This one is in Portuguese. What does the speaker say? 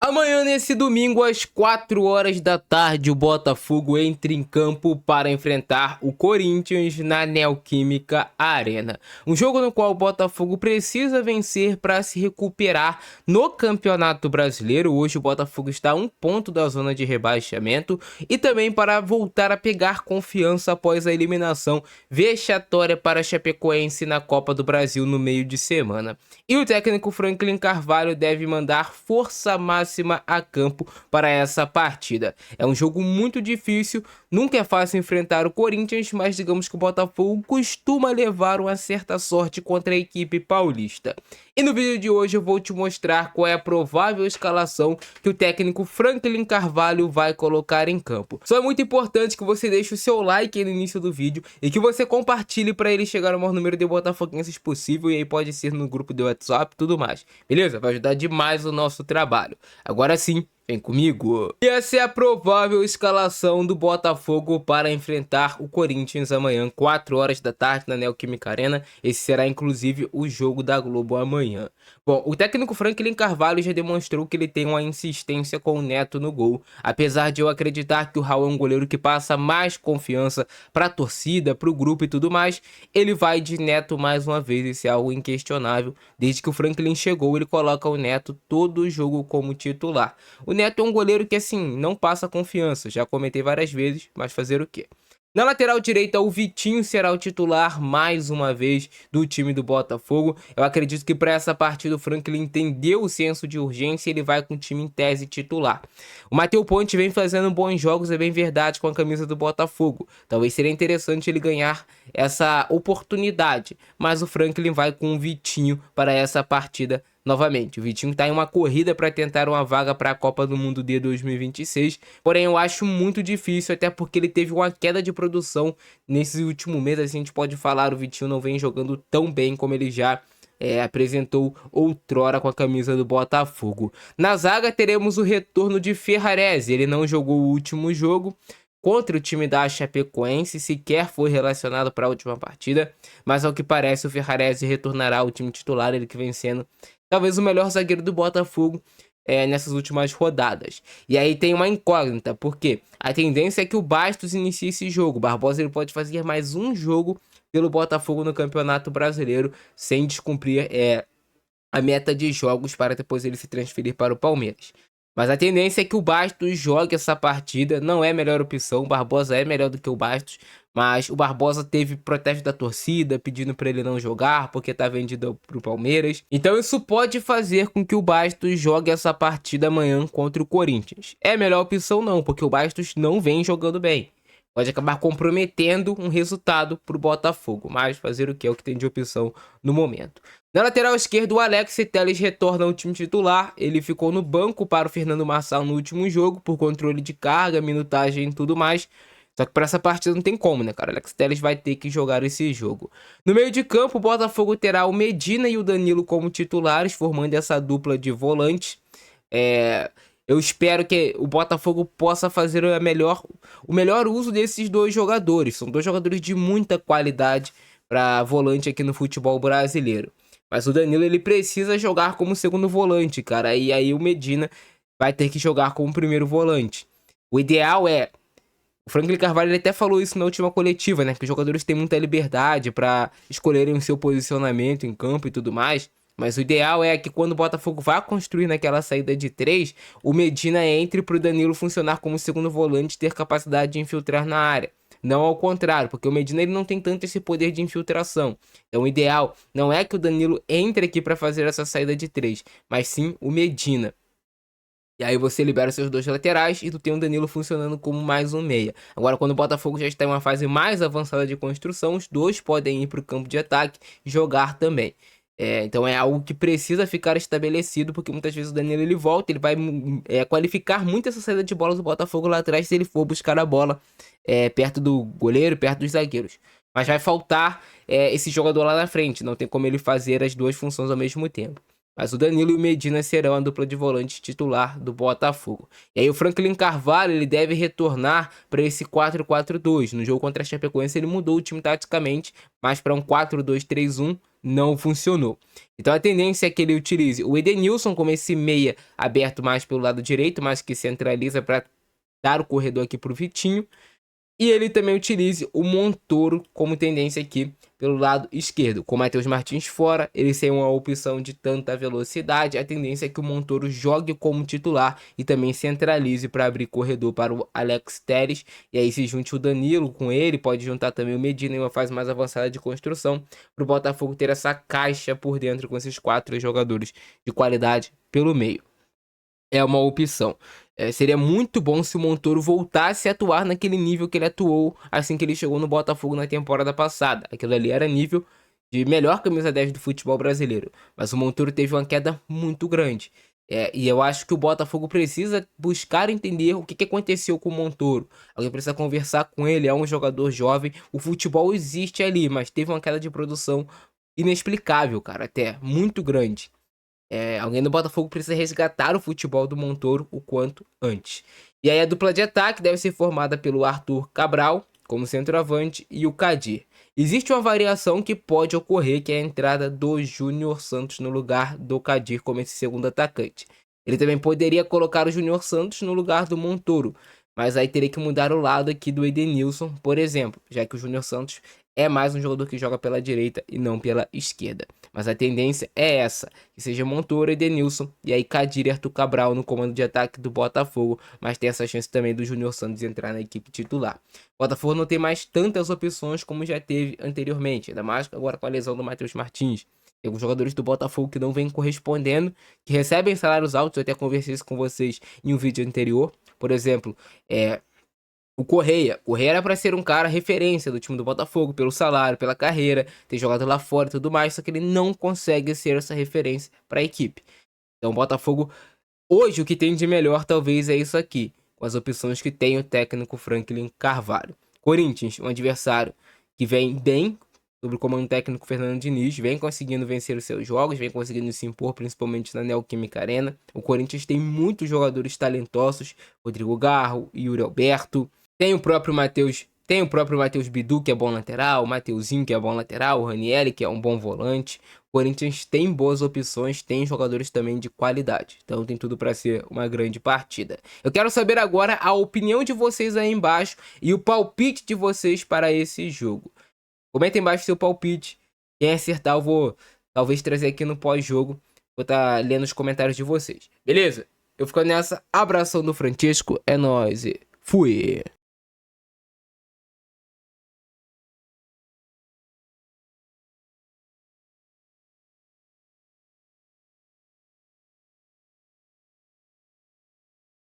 Amanhã, nesse domingo, às 4 horas da tarde, o Botafogo entra em campo para enfrentar o Corinthians na Neoquímica Arena. Um jogo no qual o Botafogo precisa vencer para se recuperar no Campeonato Brasileiro. Hoje o Botafogo está a um ponto da zona de rebaixamento e também para voltar a pegar confiança após a eliminação vexatória para a Chapecoense na Copa do Brasil no meio de semana. E o técnico Franklin Carvalho deve mandar força máxima a campo para essa partida. É um jogo muito difícil, nunca é fácil enfrentar o Corinthians, mas digamos que o Botafogo costuma levar uma certa sorte contra a equipe paulista. E no vídeo de hoje eu vou te mostrar qual é a provável escalação que o técnico Franklin Carvalho vai colocar em campo. Só é muito importante que você deixe o seu like aí no início do vídeo e que você compartilhe para ele chegar ao maior número de botafoguenses possível, e aí pode ser no grupo do WhatsApp e tudo mais, beleza? Vai ajudar demais o nosso trabalho. Agora sim, vem comigo. E essa é a provável escalação do Botafogo para enfrentar o Corinthians amanhã, 4 horas da tarde, na Neoquímica Arena. Esse será inclusive o jogo da Globo amanhã. Bom, o técnico Franklin Carvalho já demonstrou que ele tem uma insistência com o Neto no gol. Apesar de eu acreditar que o Raul é um goleiro que passa mais confiança para a torcida, para o grupo e tudo mais, ele vai de Neto mais uma vez. Isso é algo inquestionável. Desde que o Franklin chegou, ele coloca o Neto todo o jogo como titular. O Neto é um goleiro que, assim, não passa confiança. Já comentei várias vezes, mas fazer o quê? Na lateral direita, o Vitinho será o titular mais uma vez do time do Botafogo. Eu acredito que para essa partida o Franklin entendeu o senso de urgência e ele vai com o time em tese titular. O Matheus Ponte vem fazendo bons jogos, é bem verdade, com a camisa do Botafogo. Talvez seria interessante ele ganhar essa oportunidade, mas o Franklin vai com o Vitinho para essa partida novamente. O Vitinho está em uma corrida para tentar uma vaga para a Copa do Mundo de 2026, porém eu acho muito difícil, até porque ele teve uma queda de produção nesse último mês. Assim, a gente pode falar, o Vitinho não vem jogando tão bem como ele já apresentou outrora com a camisa do Botafogo. Na zaga teremos o retorno de Ferrarese. Ele não jogou o último jogo contra o time da Chapecoense, sequer foi relacionado para a última partida, mas ao que parece o Ferrarese retornará ao time titular, ele que vem sendo talvez o melhor zagueiro do Botafogo nessas últimas rodadas. E aí tem uma incógnita, porque a tendência é que o Bastos inicie esse jogo. O Barbosa ele pode fazer mais um jogo pelo Botafogo no Campeonato Brasileiro sem descumprir a meta de jogos para depois ele se transferir para o Palmeiras. Mas a tendência é que o Bastos jogue essa partida. Não é a melhor opção, o Barbosa é melhor do que o Bastos, mas o Barbosa teve protesto da torcida pedindo para ele não jogar porque tá vendido pro Palmeiras. Então isso pode fazer com que o Bastos jogue essa partida amanhã contra o Corinthians. É a melhor opção não, porque o Bastos não vem jogando bem. Pode acabar comprometendo um resultado pro Botafogo, mas fazer o que é o que tem de opção no momento. Na lateral esquerda, o Alex Telles retorna ao time titular. Ele ficou no banco para o Fernando Marçal no último jogo, por controle de carga, minutagem e tudo mais. Só que para essa partida não tem como, né, cara? O Alex Telles vai ter que jogar esse jogo. No meio de campo, o Botafogo terá o Medina e o Danilo como titulares, formando essa dupla de volantes. Eu espero que o Botafogo possa fazer o melhor uso desses dois jogadores. São dois jogadores de muita qualidade para volante aqui no futebol brasileiro. Mas o Danilo ele precisa jogar como segundo volante, cara. E aí o Medina vai ter que jogar como primeiro volante. O ideal é... O Franklin Carvalho ele até falou isso na última coletiva, né? Que os jogadores têm muita liberdade para escolherem o seu posicionamento em campo e tudo mais. Mas o ideal é que quando o Botafogo vá construir naquela saída de 3, o Medina entre para o Danilo funcionar como segundo volante e ter capacidade de infiltrar na área. Não ao contrário, porque o Medina ele não tem tanto esse poder de infiltração. Então o ideal não é que o Danilo entre aqui para fazer essa saída de 3, mas sim o Medina. E aí você libera seus dois laterais e tu tem o Danilo funcionando como mais um meia. Agora, quando o Botafogo já está em uma fase mais avançada de construção, os dois podem ir para o campo de ataque e jogar também. Então é algo que precisa ficar estabelecido, porque muitas vezes o Danilo ele volta, ele vai qualificar muito essa saída de bola do Botafogo lá atrás se ele for buscar a bola perto do goleiro, perto dos zagueiros. Mas vai faltar esse jogador lá na frente, não tem como ele fazer as duas funções ao mesmo tempo. Mas o Danilo e o Medina serão a dupla de volante titular do Botafogo. E aí o Franklin Carvalho ele deve retornar para esse 4-4-2. No jogo contra a Chapecoense ele mudou o time taticamente, mas para um 4-2-3-1. não funcionou. Então a tendência é que ele utilize o Edenilson como esse meia aberto mais pelo lado direito, mas que centraliza para dar o corredor aqui para o Vitinho. E ele também utilize o Montoro como tendência aqui pelo lado esquerdo. Com o Matheus Martins fora, ele sem uma opção de tanta velocidade, a tendência é que o Montoro jogue como titular e também centralize para abrir corredor para o Alex Telles. E aí se junte o Danilo com ele, pode juntar também o Medina em uma fase mais avançada de construção, para o Botafogo ter essa caixa por dentro com esses 4 jogadores de qualidade pelo meio. É uma opção. Seria muito bom se o Montoro voltasse a atuar naquele nível que ele atuou assim que ele chegou no Botafogo na temporada passada. Aquilo ali era nível de melhor camisa 10 do futebol brasileiro. Mas o Montoro teve uma queda muito grande. E eu acho que o Botafogo precisa buscar entender o que aconteceu com o Montoro. Alguém precisa conversar com ele, é um jogador jovem. O futebol existe ali, mas teve uma queda de produção inexplicável, cara, até muito grande. Alguém do Botafogo precisa resgatar o futebol do Montoro o quanto antes. E aí a dupla de ataque deve ser formada pelo Arthur Cabral como centroavante e o Kadir. Existe uma variação que pode ocorrer, que é a entrada do Júnior Santos no lugar do Kadir como esse segundo atacante. Ele também poderia colocar o Júnior Santos no lugar do Montoro, mas aí teria que mudar o lado aqui do Edenilson, por exemplo, já que o Júnior Santos é mais um jogador que joga pela direita e não pela esquerda. Mas a tendência é essa, que seja Montoro e Edenilson, e aí Kadir e Arthur Cabral no comando de ataque do Botafogo, mas tem essa chance também do Júnior Santos entrar na equipe titular. O Botafogo não tem mais tantas opções como já teve anteriormente, ainda mais agora com a lesão do Matheus Martins. Tem alguns jogadores do Botafogo que não vêm correspondendo, que recebem salários altos, eu até conversei isso com vocês em um vídeo anterior. Por exemplo, o Correia era para ser um cara referência do time do Botafogo, pelo salário, pela carreira, ter jogado lá fora e tudo mais, só que ele não consegue ser essa referência para a equipe. Então o Botafogo, hoje o que tem de melhor talvez é isso aqui, com as opções que tem o técnico Franklin Carvalho. Corinthians, um adversário que vem bem sob o comando técnico Fernando Diniz, vem conseguindo vencer os seus jogos, vem conseguindo se impor, principalmente na Neoquímica Arena. O Corinthians tem muitos jogadores talentosos, Rodrigo Garro, Yuri Alberto, tem o próprio Matheus Bidu, que é bom lateral, o Mateuzinho, que é bom lateral, o Ranieri, que é um bom volante. O Corinthians tem boas opções, tem jogadores também de qualidade. Então tem tudo para ser uma grande partida. Eu quero saber agora a opinião de vocês aí embaixo e o palpite de vocês para esse jogo. Comenta aí embaixo seu palpite. Quem acertar eu vou talvez trazer aqui no pós-jogo. Vou estar lendo os comentários de vocês. Beleza? Eu fico nessa. Abração do Francisco. É nóis e fui!